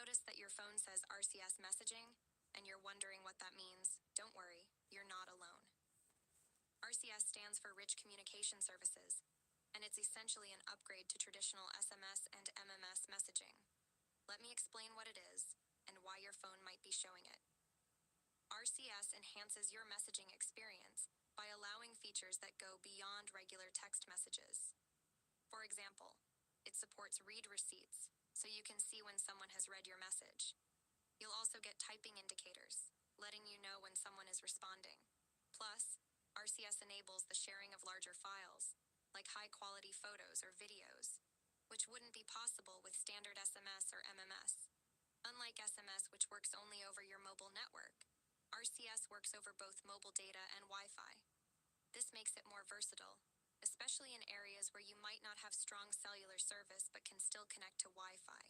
notice that your phone says RCS messaging and you're wondering what that means, don't worry, you're not alone. RCS stands for Rich Communication Services, and it's essentially an upgrade to traditional SMS and MMS messaging. Let me explain what it is and why your phone might be showing it. RCS enhances your messaging experience by allowing features that go beyond regular text messages. For example, it supports read receipts, so you can see when someone has read your message. You'll also get typing indicators, letting you know when someone is responding. Plus, RCS enables the sharing of larger files, like high-quality photos or videos, which wouldn't be possible with standard SMS or MMS. Unlike SMS, which works only over your mobile network, RCS works over both mobile data and Wi-Fi. This makes it more versatile, especially in areas where you might not have strong cellular service but can still connect to Wi-Fi.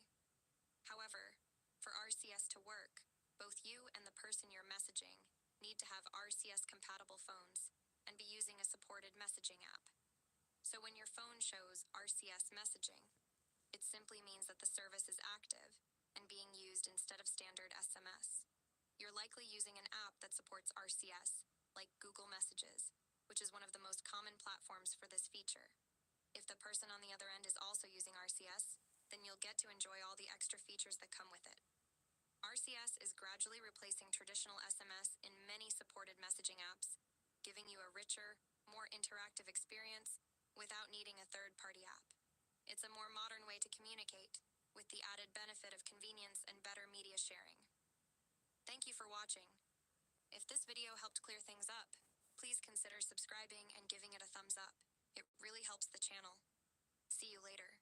However, for RCS to work, both you and the person you're messaging need to have RCS-compatible phones and be using a supported messaging app. So when your phone shows RCS messaging, it simply means that the service is active and being used instead of standard SMS. You're likely using an app that supports RCS, like Google Messages, which is one of the most common platforms for this feature. If the person on the other end is also using RCS, then you'll get to enjoy all the extra features that come with it. RCS is gradually replacing traditional SMS in many supported messaging apps, giving you a richer, more interactive experience without needing a third-party app. It's a more modern way to communicate, with the added benefit of convenience and better media sharing. Thank you for watching. If this video helped clear things up, please consider subscribing and giving it a thumbs up. It really helps the channel. See you later.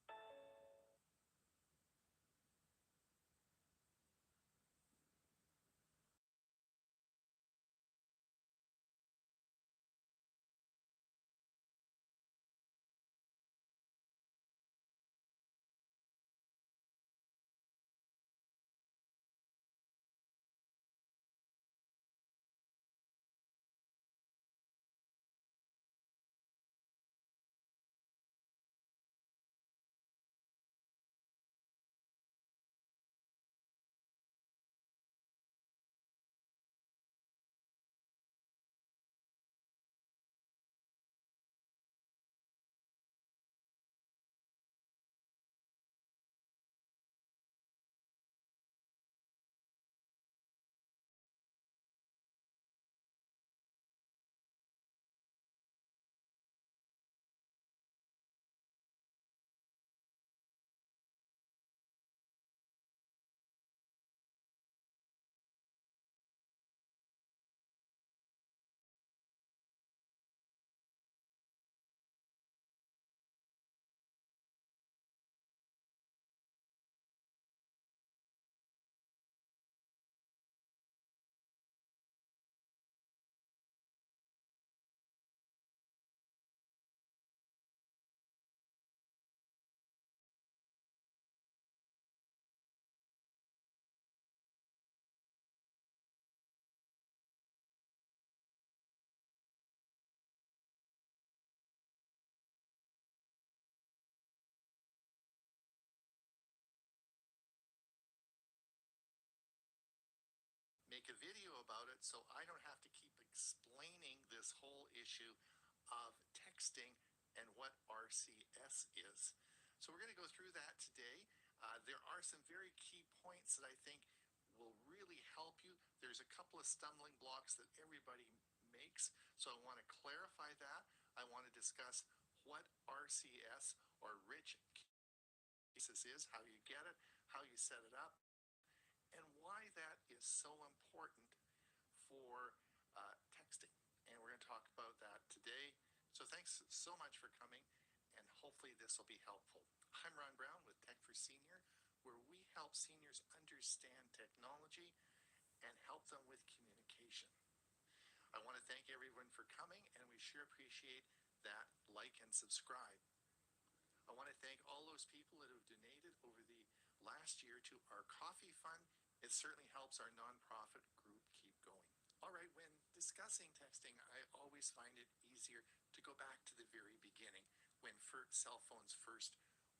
Make a video about it so I don't have to keep explaining this whole issue of texting and what RCS is. So we're going to go through that today. There are some very key points that I think will really help you. There's a couple of stumbling blocks that everybody makes, so I want to clarify that. I want to discuss what RCS or Rich Communication is, how you get it, how you set it up, and why that is so important for texting. And we're going to talk about that today. So thanks so much for coming, and hopefully this will be helpful. I'm Ron Brown with Tech for Senior, where we help seniors understand technology and help them with communication. I want to thank everyone for coming, and we sure appreciate that like and subscribe. I want to thank all those people that have donated over the last year to our coffee fund. It certainly helps our nonprofit group keep going. All right, when discussing texting, I always find it easier to go back to the very beginning, when cell phones first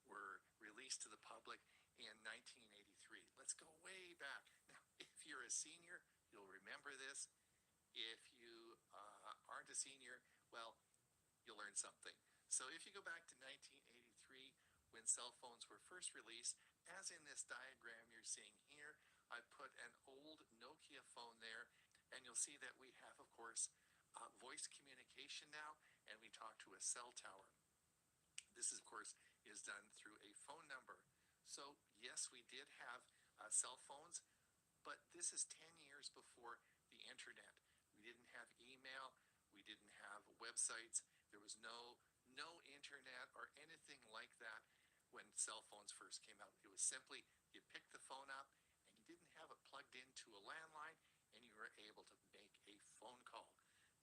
were released to the public in 1983. 1983. Let's go way back. Now, if you're a senior, you'll remember this. If you aren't a senior, well, you'll learn something. So if you go back to 1983, when cell phones were first released, as in this diagram you're seeing here, I put an old Nokia phone there, and you'll see that we have, of course, voice communication now, and we talk to a cell tower. This, of course, is done through a phone number. So yes, we did have cell phones, but this is 10 years before the internet. We didn't have email, we didn't have websites, there was no internet or anything like that when cell phones first came out. It was simply you picked the phone up and you didn't have it plugged into a landline, and you were able to make a phone call.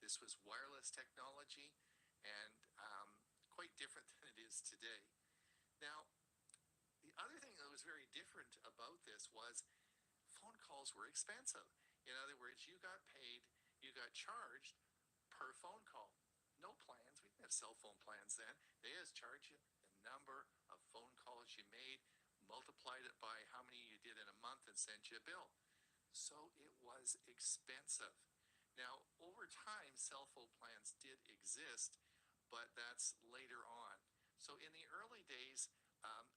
This was wireless technology, and quite different than it is today. Now, the other thing that was very different about this was phone calls were expensive. In other words, you got paid, you got charged per phone call. No plans. We didn't have cell phone plans then. They just charged you the number of phone calls you made, multiplied it by how many you did in a month, and sent you a bill. So it was expensive. Now, over time, cell phone plans did exist, but that's later on. So in the early days, um,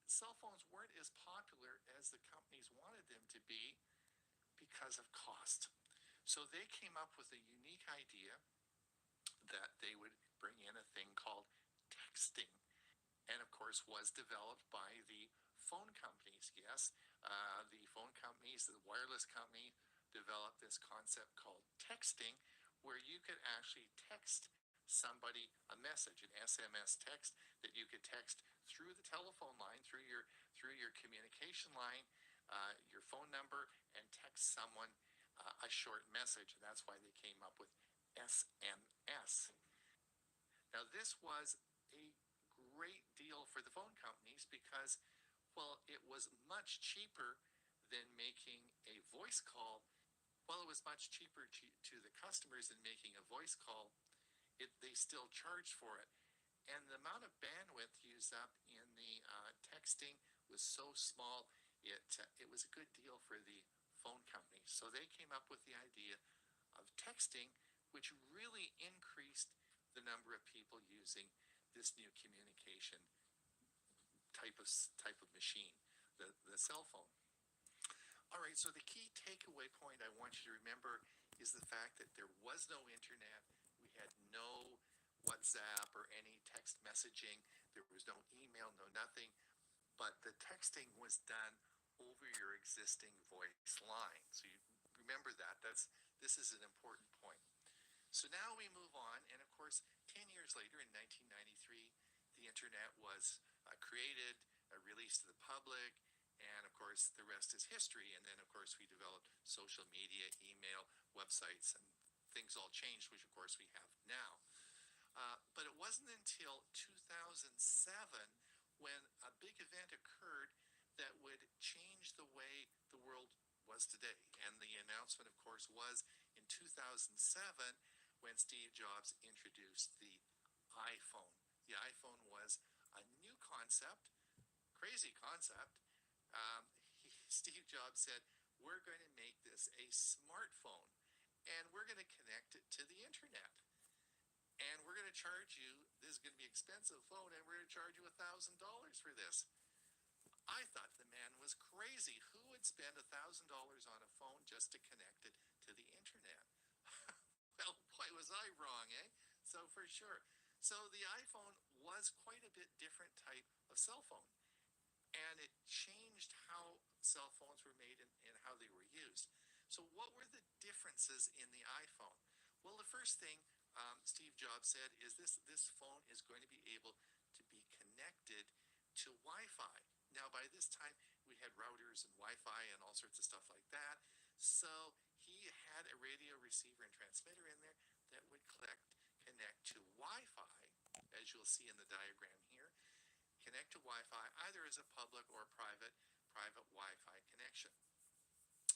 cell phones weren't as popular as the companies wanted them to be because of cost. So they came up with a unique idea that they would bring in a thing called texting, and of course was developed by the phone companies. Yes, the phone companies, the wireless company, developed this concept called texting, where you could actually text somebody a message, an SMS text that you could text through the telephone line, through your communication line, your phone number, and text someone a short message. And that's why they came up with SMS. Now, this was a great deal for the phone companies because, well, it was much cheaper than making a voice call. Well, it was much cheaper to the customers than making a voice call. They still charged for it. And the amount of bandwidth used up in the texting was so small, it was a good deal for the phone companies. So they came up with the idea of texting, which really increased the number of people using this new communication type of machine, the cell phone. All right, so the key takeaway point I want you to remember is the fact that there was no internet. We had no WhatsApp or any text messaging. There was no email, no nothing. But the texting was done over your existing voice line. So you remember that. This is an important point. So now we move on, and of course, 10 years later, in 1993, the internet was created, released to the public, and of course, the rest is history. And then, of course, we developed social media, email, websites, and things all changed, which, of course, we have now. But it wasn't until 2007 when a big event occurred that would change the way the world was today. And the announcement, of course, was in 2007 when Steve Jobs introduced the iPhone. The iPhone was a new concept, crazy concept. Steve Jobs said, we're going to make this a smartphone, and we're going to connect it to the internet. And we're going to charge you, this is going to be an expensive phone, and we're going to charge you $1,000 for this. I thought the man was crazy. Who would spend $1,000 on a phone just to connect it to the internet? Well, boy, was I wrong, eh? So for sure. So the iPhone was quite a bit different type of cell phone. And it changed how cell phones were made and how they were used. So what were the differences in the iPhone? Well, the first thing Steve Jobs said is this phone is going to be able to be connected to Wi-Fi. Now, by this time, we had routers and Wi-Fi and all sorts of stuff like that. So he had a radio receiver and transmitter in there that would connect to Wi-Fi, as you'll see in the diagram here, connect to Wi-Fi either as a public or private Wi-Fi connection.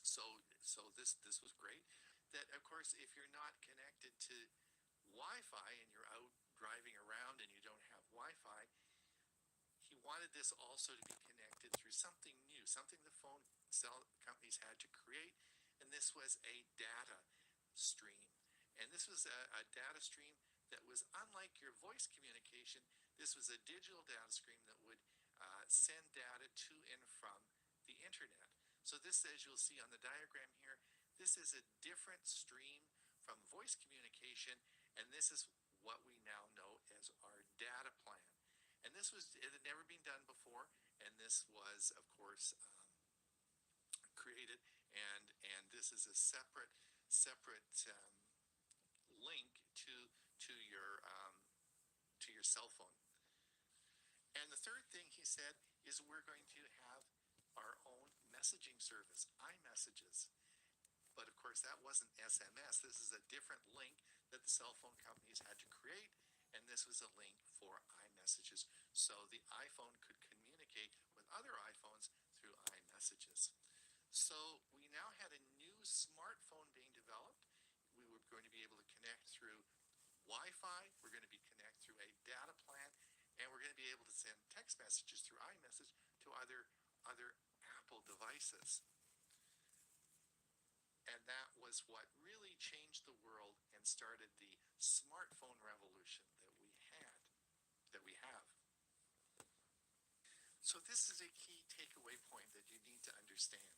So this was great. That, of course, if you're not connected to Wi-Fi and you're out driving around and you don't have Wi-Fi, he wanted this also to be connected through something new, something the phone cell companies had to create, and this was a data stream. And this was a data stream that was unlike your voice communication. This was a digital data stream that would send data to and from the internet. So this, as you'll see on the diagram here, this is a different stream from voice communication, and this is what we now know as our data plan. And it had never been done before, and this was, of course, created, and this is a separate link to your cell phone. And the third thing he said is we're going to have our own messaging service, iMessages. But of course, that wasn't SMS. This is a different link that the cell phone companies had to create, and this was a link for iMessages. So the iPhone could communicate with other iPhones through iMessages. So we now had a new smartphone being developed. We were going to be able to connect through Wi-Fi. We're going to be connect through a data plan, and we're going to be able to send text messages through iMessage to other Apple devices. And that was what really changed the world and started the smartphone revolution that we have. So this is a key takeaway point that you need to understand.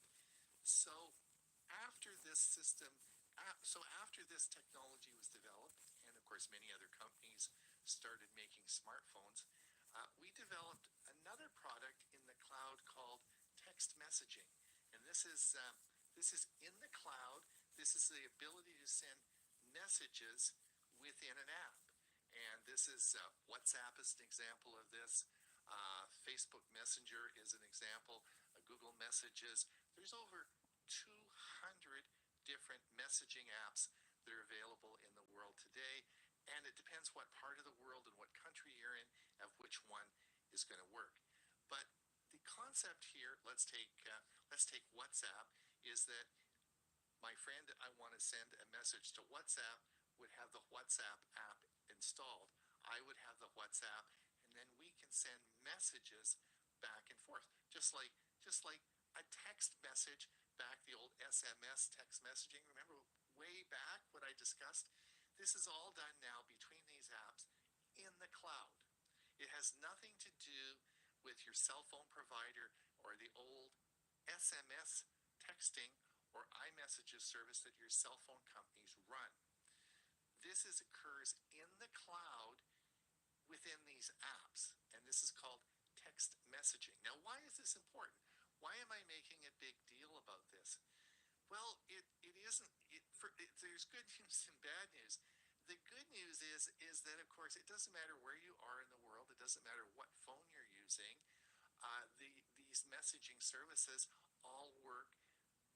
So after this after this technology was developed, and of course many other companies started making smartphones, we developed another product in the cloud called text messaging. And this is in the cloud. This is the ability to send messages within an app. And this is WhatsApp is an example of this. Facebook Messenger is an example. Google Messages. There's over 200 different messaging apps that are available in the world today, and it depends what part of the world and what country you're in of which one is going to work. But the concept here, let's take WhatsApp, is that my friend that I want to send a message to WhatsApp would have the WhatsApp app installed. I would have the WhatsApp, and then we can send messages back and forth, just like a text message back, the old SMS text messaging. Remember way back what I discussed? This is all done now between these apps in the cloud. It has nothing to do with your cell phone provider or the old SMS texting or iMessages service that your cell phone companies run. This occurs in the cloud within these apps, and this is called text messaging. Now, why is this important? Why am I making a big deal about this? Well, it isn't. There's good news and bad news. The good news is that, of course, it doesn't matter where you are in the world. It doesn't matter what phone you're using. These messaging services all work.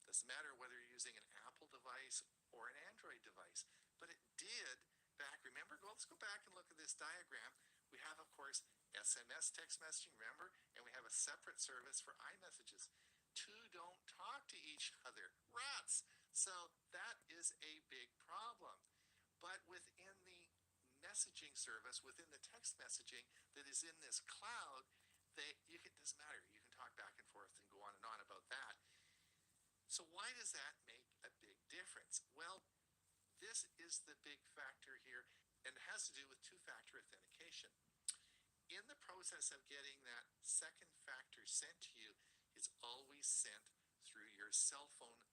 Doesn't matter whether you're using an Apple device or an Android device. But it did back. Remember, let's go back and look at this diagram. We have, of course, SMS text messaging, remember? And we have a separate service for iMessages. Two don't talk to each other. Rats! So that is a big problem. But within the messaging service, within the text messaging that is in this cloud, it doesn't matter. You can talk back and forth and go on and on about that. So why does that make a big difference? Well, this is the big factor here, and it has to do with two-factor authentication. In the process of getting that second factor sent to you, it's always sent through your cell phone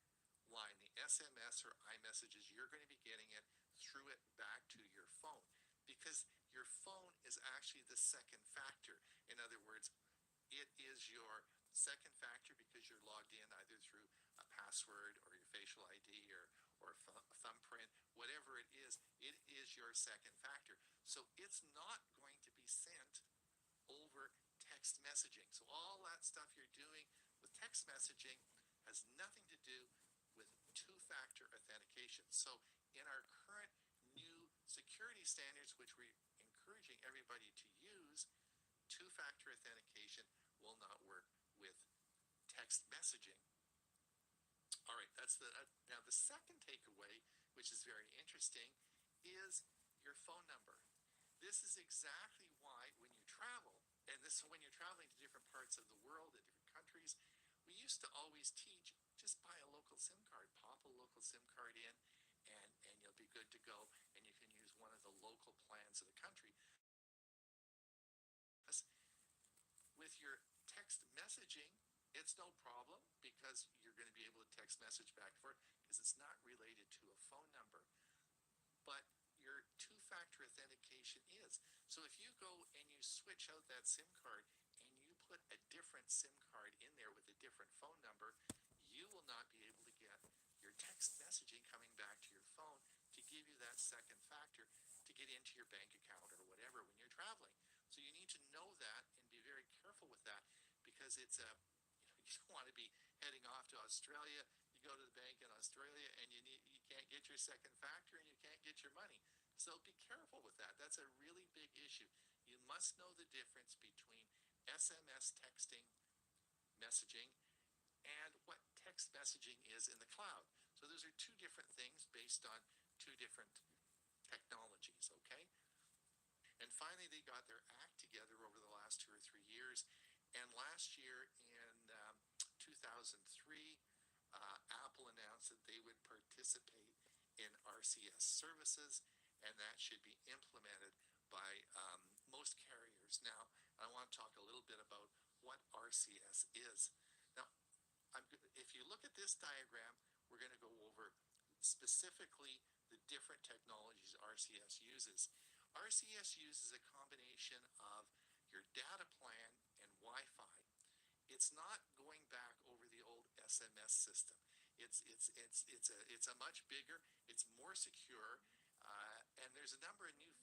line. The SMS or iMessages, you're going to be getting it through it back to your phone, because your phone is actually the second factor. In other words, it is your second factor because you're logged in either through a password or your facial ID or thumbprint, whatever it is your second factor. So it's not going to be sent over text messaging. So all that stuff you're doing with text messaging has nothing to do with two-factor authentication. So in our current new security standards, which we're encouraging everybody to use, two-factor authentication will not work with text messaging. All right, now the second takeaway, which is very interesting, is your phone number. This is exactly why when you travel, And this, so when you're traveling to different parts of the world, in different countries, we used to always teach just buy a local SIM card, pop a local SIM card in, and you'll be good to go. And you can use one of the local plans of the country. With your text messaging, it's no problem because you're going to be able to text message back and forth because it's not related to a phone number. But your two-factor authentication is. So if you go and you switch out that SIM card and you put a different SIM card in there with a different phone number, you will not be able to get your text messaging coming back to your phone to give you that second factor to get into your bank account or whatever when you're traveling. So you need to know that and be very careful with that because it's a you don't want to be heading off to Australia. You go to the bank in Australia and you can't get your second factor and you can't get your money. So be careful with that. That's a really big issue. You must know the difference between SMS texting messaging and what text messaging is in the cloud. So those are two different things based on two different technologies, okay? And finally, they got their act together over the last 2 or 3 years. And last year in 2003, Apple announced that they would participate in RCS services, and that should be implemented by most carriers. Now, I want to talk a little bit about what RCS is. Now, if you look at this diagram, we're going to go over specifically the different technologies RCS uses. RCS uses a combination of your data plan and Wi-Fi. It's not going back over the old SMS system. It's a much bigger, it's more secure, and there's a number of new